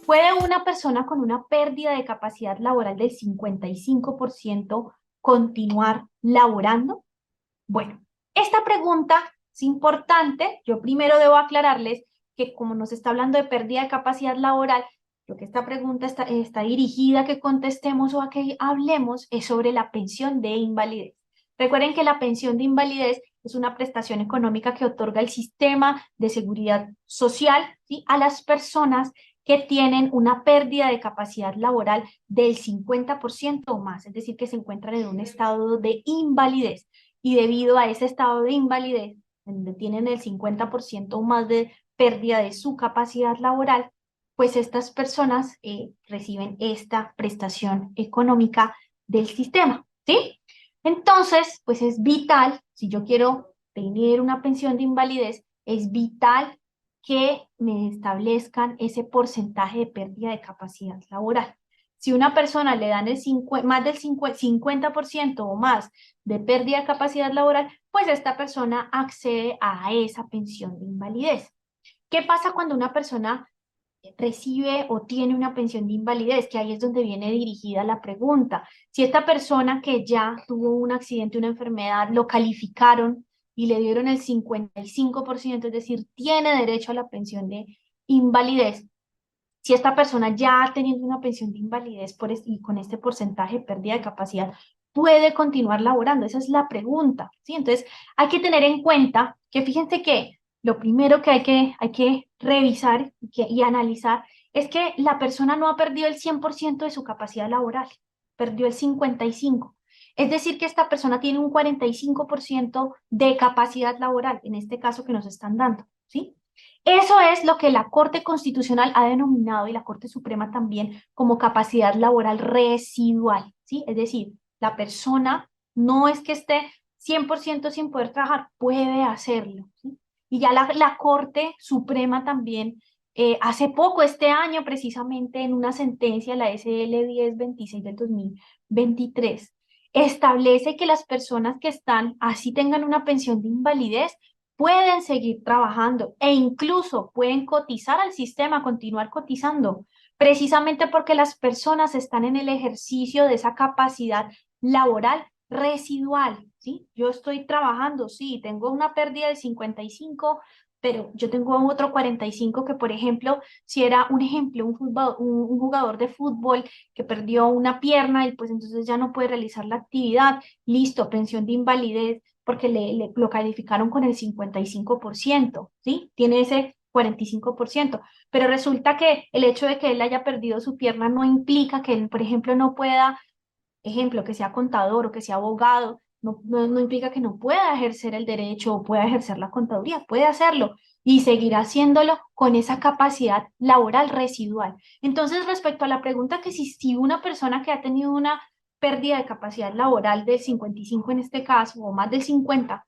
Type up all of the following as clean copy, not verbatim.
¿Puede una persona con una pérdida de capacidad laboral del 55% continuar laborando? Bueno, esta pregunta es importante. Yo primero debo aclararles que como nos está hablando de pérdida de capacidad laboral, lo que esta pregunta está dirigida a que contestemos o a que hablemos es sobre la pensión de invalidez. Recuerden que la pensión de invalidez es una prestación económica que otorga el sistema de seguridad social, ¿sí?, a las personas que tienen una pérdida de capacidad laboral del 50% o más, es decir, que se encuentran en un estado de invalidez y debido a ese estado de invalidez, donde tienen el 50% o más de pérdida de su capacidad laboral, pues estas personas reciben esta prestación económica del sistema, ¿sí? Entonces, pues es vital, si yo quiero tener una pensión de invalidez, es vital que me establezcan ese porcentaje de pérdida de capacidad laboral. Si una persona le dan más del 50% o más de pérdida de capacidad laboral, pues esta persona accede a esa pensión de invalidez. ¿Qué pasa cuando una persona recibe o tiene una pensión de invalidez? Que ahí es donde viene dirigida la pregunta. Si esta persona que ya tuvo un accidente, una enfermedad, lo calificaron y le dieron el 55%, es decir, tiene derecho a la pensión de invalidez. Si esta persona ya teniendo una pensión de invalidez y con este porcentaje de pérdida de capacidad, puede continuar laborando. Esa es la pregunta, ¿sí? Entonces, hay que tener en cuenta que fíjense que lo primero que hay que revisar y analizar es que la persona no ha perdido el 100% de su capacidad laboral, perdió el 55%. Es decir, que esta persona tiene un 45% de capacidad laboral, en este caso que nos están dando, ¿sí? Eso es lo que la Corte Constitucional ha denominado y la Corte Suprema también como capacidad laboral residual, ¿sí? Es decir, la persona no es que esté 100% sin poder trabajar, puede hacerlo, ¿sí? Y ya la Corte Suprema también, hace poco, este año precisamente, en una sentencia, la SL 1026 del 2023, establece que las personas que están, así tengan una pensión de invalidez, pueden seguir trabajando e incluso pueden cotizar al sistema, continuar cotizando, precisamente porque las personas están en el ejercicio de esa capacidad laboral residual, ¿sí? Yo estoy trabajando, sí, tengo una pérdida del 55, pero yo tengo otro 45 que, por ejemplo, si era un ejemplo, un jugador de fútbol que perdió una pierna y pues entonces ya no puede realizar la actividad, listo, pensión de invalidez porque lo calificaron con el 55%, ¿sí? Tiene ese 45%, pero resulta que el hecho de que él haya perdido su pierna no implica que él, por ejemplo, no pueda, ejemplo, que sea contador o que sea abogado, no implica que no pueda ejercer el derecho o pueda ejercer la contaduría, puede hacerlo y seguirá haciéndolo con esa capacidad laboral residual. Entonces, respecto a la pregunta que si una persona que ha tenido una pérdida de capacidad laboral del 55 en este caso, o más del 50,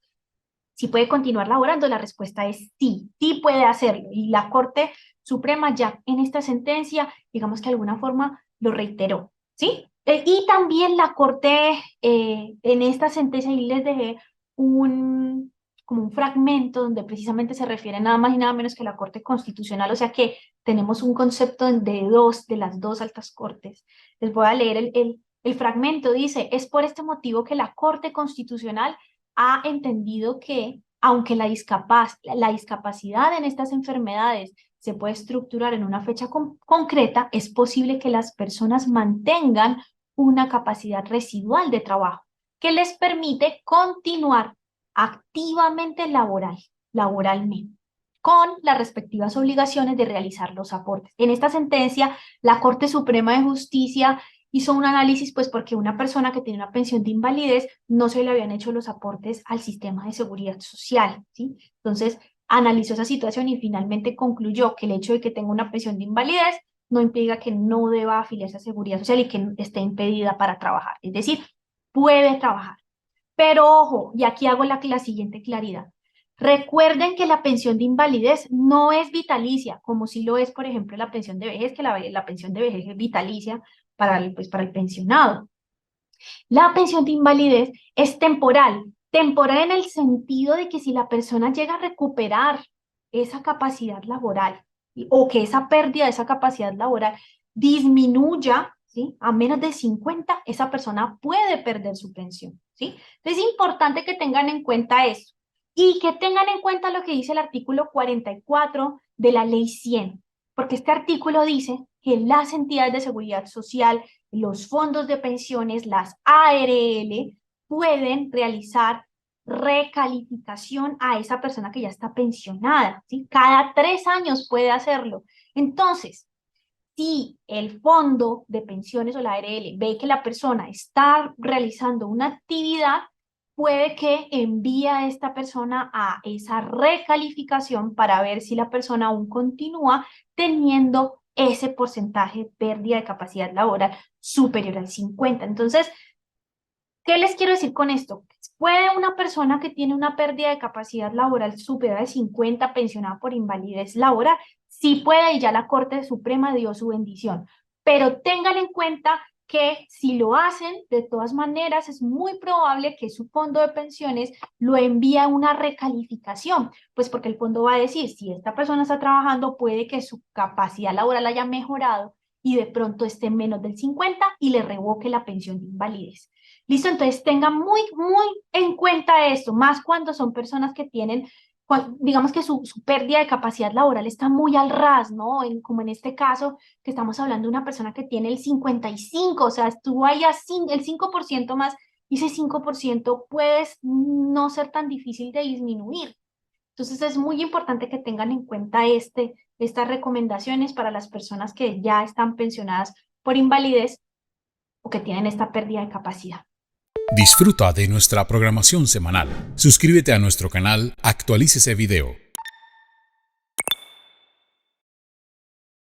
si puede continuar laborando, la respuesta es sí, sí puede hacerlo. Y la Corte Suprema ya en esta sentencia, digamos que de alguna forma lo reiteró, ¿sí? Y también la Corte en esta sentencia, y les dejé un, como un fragmento donde precisamente se refiere nada más y nada menos que la Corte Constitucional, o sea que tenemos un concepto de las dos altas cortes. Les voy a leer el fragmento, dice, es por este motivo que la Corte Constitucional ha entendido que, aunque la discapacidad en estas enfermedades se puede estructurar en una fecha concreta, es posible que las personas mantengan una capacidad residual de trabajo que les permite continuar activamente laboralmente, con las respectivas obligaciones de realizar los aportes. En esta sentencia, la Corte Suprema de Justicia hizo un análisis, pues porque una persona que tiene una pensión de invalidez no se le habían hecho los aportes al sistema de seguridad social, ¿sí? Entonces, analizó esa situación y finalmente concluyó que el hecho de que tenga una pensión de invalidez no implica que no deba afiliarse a seguridad social y que esté impedida para trabajar. Es decir, puede trabajar. Pero ojo, y aquí hago la siguiente claridad. Recuerden que la pensión de invalidez no es vitalicia, como si lo es, por ejemplo, la pensión de vejez, que la pensión de vejez es vitalicia pues, para el pensionado. La pensión de invalidez es temporal en el sentido de que si la persona llega a recuperar esa capacidad laboral, o que esa pérdida de esa capacidad laboral disminuya, ¿sí? A menos de 50, esa persona puede perder su pensión, ¿sí? Entonces es importante que tengan en cuenta eso y que tengan en cuenta lo que dice el artículo 44 de la Ley 100, porque este artículo dice que las entidades de seguridad social, los fondos de pensiones, las ARL, pueden realizar recalificación a esa persona que ya está pensionada, ¿sí? Cada 3 años puede hacerlo. Entonces, si el fondo de pensiones o la ARL ve que la persona está realizando una actividad, puede que envíe a esta persona a esa recalificación para ver si la persona aún continúa teniendo ese porcentaje de pérdida de capacidad laboral superior al 50. Entonces, ¿qué les quiero decir con esto? ¿Puede una persona que tiene una pérdida de capacidad laboral superior al 50 pensionada por invalidez laboral? Sí puede y ya la Corte Suprema dio su bendición. Pero tengan en cuenta que si lo hacen, de todas maneras es muy probable que su fondo de pensiones lo envíe a una recalificación, pues porque el fondo va a decir, si esta persona está trabajando, puede que su capacidad laboral haya mejorado y de pronto esté en menos del 50 y le revoque la pensión de invalidez. Listo, entonces tengan muy, muy en cuenta esto, más cuando son personas que tienen, digamos que su pérdida de capacidad laboral está muy al ras, ¿no? Como en este caso, que estamos hablando de una persona que tiene el 55, o sea, estuvo ahí el 5% más, y ese 5% puede no ser tan difícil de disminuir. Entonces es muy importante que tengan en cuenta estas recomendaciones para las personas que ya están pensionadas por invalidez o que tienen esta pérdida de capacidad. Disfruta de nuestra programación semanal. Suscríbete a nuestro canal, actualícese video